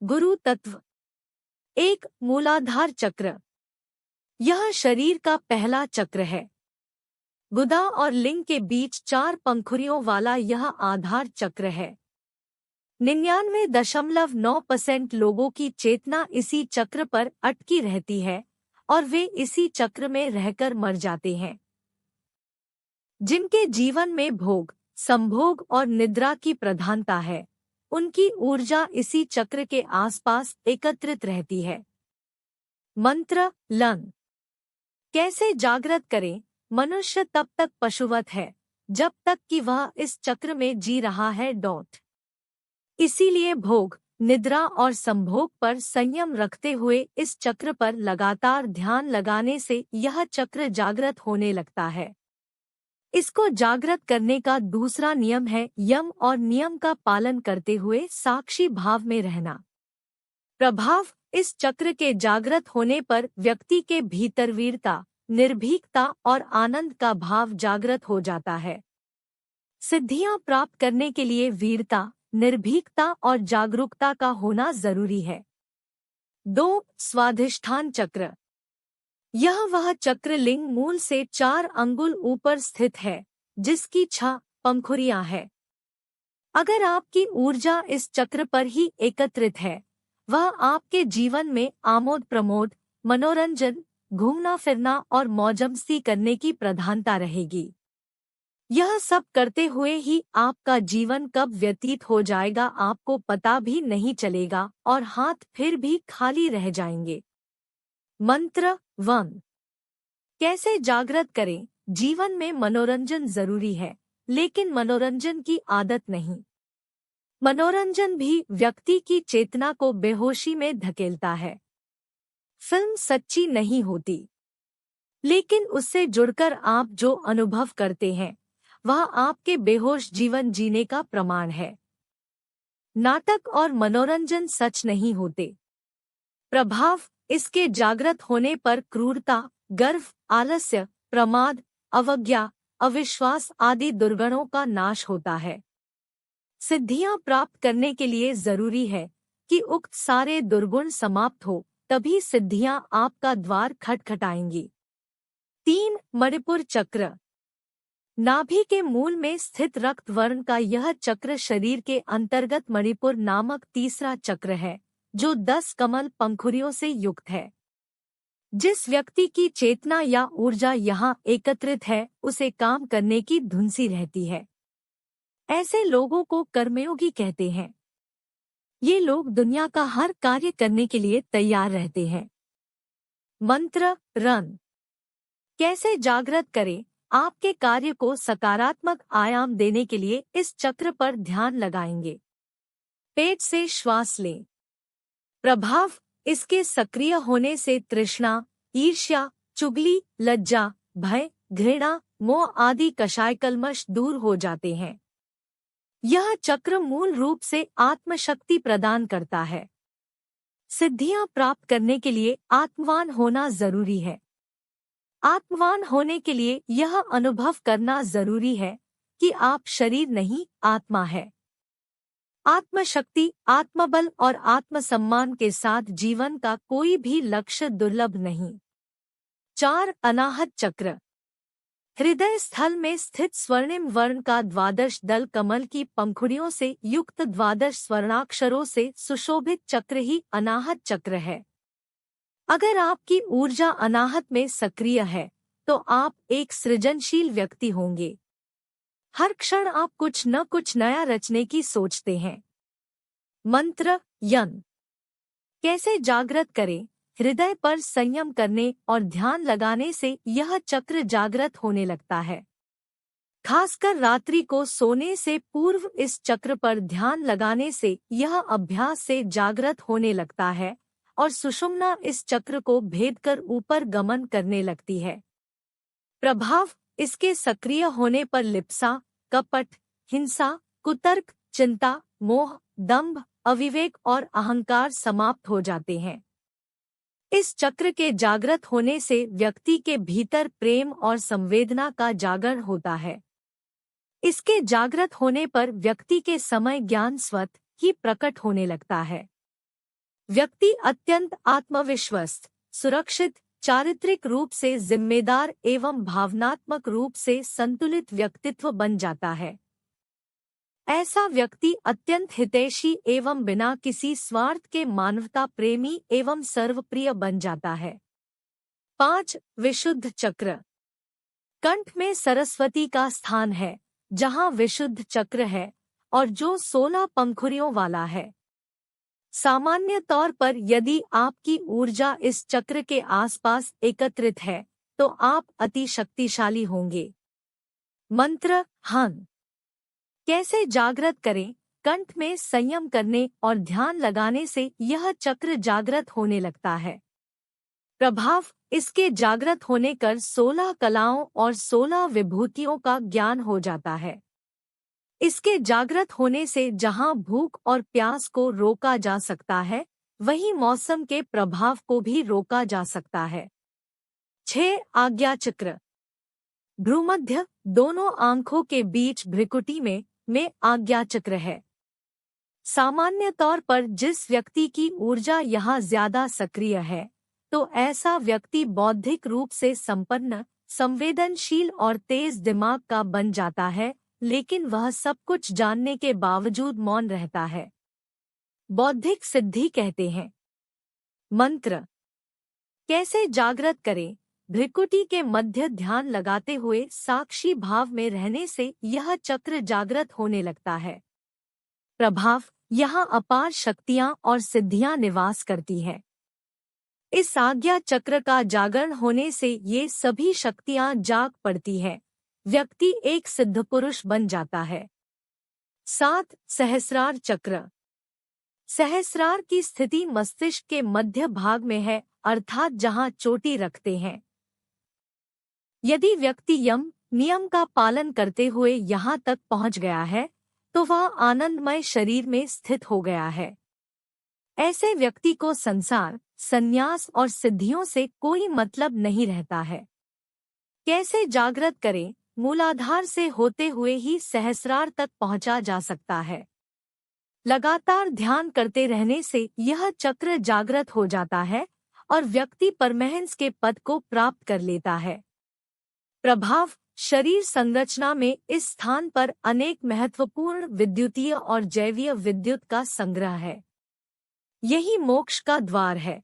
गुरु तत्व। एक मूलाधार चक्र। यह शरीर का पहला चक्र है। गुदा और लिंग के बीच 4 पंखुड़ियों वाला यह आधार चक्र है। 99.9% लोगों की चेतना इसी चक्र पर अटकी रहती है और वे इसी चक्र में रहकर मर जाते हैं। जिनके जीवन में भोग, संभोग और निद्रा की प्रधानता है, उनकी ऊर्जा इसी चक्र के आसपास एकत्रित रहती है। मंत्र लं। कैसे जागृत करें? मनुष्य तब तक पशुवत है जब तक कि वह इस चक्र में जी रहा है। इसीलिए भोग, निद्रा और संभोग पर संयम रखते हुए इस चक्र पर लगातार ध्यान लगाने से यह चक्र जागृत होने लगता है। इसको जागृत करने का दूसरा नियम है यम और नियम का पालन करते हुए साक्षी भाव में रहना। प्रभाव। इस चक्र के जागृत होने पर व्यक्ति के भीतर वीरता, निर्भीकता और आनंद का भाव जागृत हो जाता है। सिद्धियां प्राप्त करने के लिए वीरता, निर्भीकता और जागरूकता का होना जरूरी है। 2. स्वाधिष्ठान चक्र। यह वह चक्र लिंग मूल से 4 अंगुल ऊपर स्थित है, जिसकी 6 पंखुड़ियां हैं। अगर आपकी ऊर्जा इस चक्र पर ही एकत्रित है, वह आपके जीवन में आमोद प्रमोद, मनोरंजन, घूमना फिरना और मौजमस्ती करने की प्रधानता रहेगी। यह सब करते हुए ही आपका जीवन कब व्यतीत हो जाएगा आपको पता भी नहीं चलेगा और हाथ फिर भी खाली रह जाएंगे। मंत्र वम। कैसे जागृत करें? जीवन में मनोरंजन जरूरी है, लेकिन मनोरंजन की आदत नहीं। मनोरंजन भी व्यक्ति की चेतना को बेहोशी में धकेलता है। फिल्म सच्ची नहीं होती, लेकिन उससे जुड़कर आप जो अनुभव करते हैं वह आपके बेहोश जीवन जीने का प्रमाण है। नाटक और मनोरंजन सच नहीं होते। प्रभाव। इसके जागृत होने पर क्रूरता, गर्व, आलस्य, प्रमाद, अवज्ञा, अविश्वास आदि दुर्गुणों का नाश होता है। सिद्धियां प्राप्त करने के लिए जरूरी है कि उक्त सारे दुर्गुण समाप्त हो, तभी सिद्धियां आपका द्वार खटखटाएंगी। 3. मणिपुर चक्र। नाभि के मूल में स्थित रक्त वर्ण का यह चक्र शरीर के अंतर्गत मणिपुर नामक तीसरा चक्र है, जो 10 कमल पंखुड़ियों से युक्त है। जिस व्यक्ति की चेतना या ऊर्जा यहाँ एकत्रित है, उसे काम करने की धुंसी रहती है। ऐसे लोगों को कर्मयोगी कहते हैं। ये लोग दुनिया का हर कार्य करने के लिए तैयार रहते हैं। मंत्र रन। कैसे जागृत करें? आपके कार्य को सकारात्मक आयाम देने के लिए इस चक्र पर ध्यान लगाएंगे। पेट से श्वास लें। प्रभाव। इसके सक्रिय होने से तृष्णा, ईर्ष्या, चुगली, लज्जा, भय, घृणा, मोह आदि कषाय कल्मश दूर हो जाते हैं। यह चक्र मूल रूप से आत्मशक्ति प्रदान करता है। सिद्धियां प्राप्त करने के लिए आत्मवान होना जरूरी है। आत्मवान होने के लिए यह अनुभव करना जरूरी है कि आप शरीर नहीं, आत्मा है। आत्मशक्ति, आत्मबल और आत्मसम्मान के साथ जीवन का कोई भी लक्ष्य दुर्लभ नहीं। 4. अनाहत चक्र। हृदय स्थल में स्थित स्वर्णिम वर्ण का 12 दल कमल की पंखुड़ियों से युक्त 12 स्वर्णाक्षरों से सुशोभित चक्र ही अनाहत चक्र है। अगर आपकी ऊर्जा अनाहत में सक्रिय है, तो आप एक सृजनशील व्यक्ति होंगे। हर क्षण आप कुछ न कुछ नया रचने की सोचते हैं। मंत्र यन। कैसे जागृत करें? हृदय पर संयम करने और ध्यान लगाने से यह चक्र जागृत होने लगता है। खासकर रात्रि को सोने से पूर्व इस चक्र पर ध्यान लगाने से यह अभ्यास से जागृत होने लगता है और सुषुम्ना इस चक्र को भेद कर ऊपर गमन करने लगती है। प्रभाव। इसके सक्रिय होने पर लिप्सा, कपट, हिंसा, कुतर्क, चिंता, मोह, दंभ, अविवेक और अहंकार समाप्त हो जाते हैं। इस चक्र के जागृत होने से व्यक्ति के भीतर प्रेम और संवेदना का जागरण होता है। इसके जागृत होने पर व्यक्ति के समय ज्ञान स्वतः ही प्रकट होने लगता है। व्यक्ति अत्यंत आत्मविश्वस्त, सुरक्षित, चारित्रिक रूप से जिम्मेदार एवं भावनात्मक रूप से संतुलित व्यक्तित्व बन जाता है। ऐसा व्यक्ति अत्यंत हितैषी एवं बिना किसी स्वार्थ के मानवता प्रेमी एवं सर्वप्रिय बन जाता है। 5. विशुद्ध चक्र। कंठ में सरस्वती का स्थान है, जहाँ विशुद्ध चक्र है और जो 16 पंखुड़ियों वाला है। सामान्य तौर पर यदि आपकी ऊर्जा इस चक्र के आसपास एकत्रित है तो आप अति शक्तिशाली होंगे। मंत्र हन। कैसे जागृत करें? कंठ में संयम करने और ध्यान लगाने से यह चक्र जागृत होने लगता है। प्रभाव: इसके जागृत होने कर 16 कलाओं और 16 विभूतियों का ज्ञान हो जाता है। इसके जागृत होने से जहां भूख और प्यास को रोका जा सकता है, वहीं मौसम के प्रभाव को भी रोका जा सकता है। 6. आज्ञा चक्र। भ्रूमध्य दोनों आंखों के बीच भ्रिकुटी में आज्ञा चक्र है। सामान्य तौर पर जिस व्यक्ति की ऊर्जा यहाँ ज्यादा सक्रिय है, तो ऐसा व्यक्ति बौद्धिक रूप से संपन्न, संवेदनशील और तेज दिमाग का बन जाता है, लेकिन वह सब कुछ जानने के बावजूद मौन रहता है। बौद्धिक सिद्धि कहते हैं। मंत्र कैसे जागृत करें? भ्रिकुटी के मध्य ध्यान लगाते हुए साक्षी भाव में रहने से यह चक्र जागृत होने लगता है। प्रभाव: यहाँ अपार शक्तियाँ और सिद्धियाँ निवास करती हैं। इस आज्ञा चक्र का जागरण होने से ये सभी शक्तियाँ जाग पड़ती हैं। व्यक्ति एक सिद्ध पुरुष बन जाता है। 7. सहस्रार चक्र। सहस्रार की स्थिति मस्तिष्क के मध्य भाग में है, अर्थात जहाँ चोटी रखते हैं। यदि व्यक्ति यम नियम का पालन करते हुए यहाँ तक पहुँच गया है, तो वह आनंदमय शरीर में स्थित हो गया है। ऐसे व्यक्ति को संसार, संन्यास और सिद्धियों से कोई मतलब नहीं रहता है। कैसे जागृत करें? मूलाधार से होते हुए ही सहस्रार तक पहुँचा जा सकता है। लगातार ध्यान करते रहने से यह चक्र जागृत हो जाता है और व्यक्ति परमहंस के पद को प्राप्त कर लेता है। प्रभाव: शरीर संरचना में इस स्थान पर अनेक महत्वपूर्ण विद्युतीय और जैवीय विद्युत का संग्रह है। यही मोक्ष का द्वार है।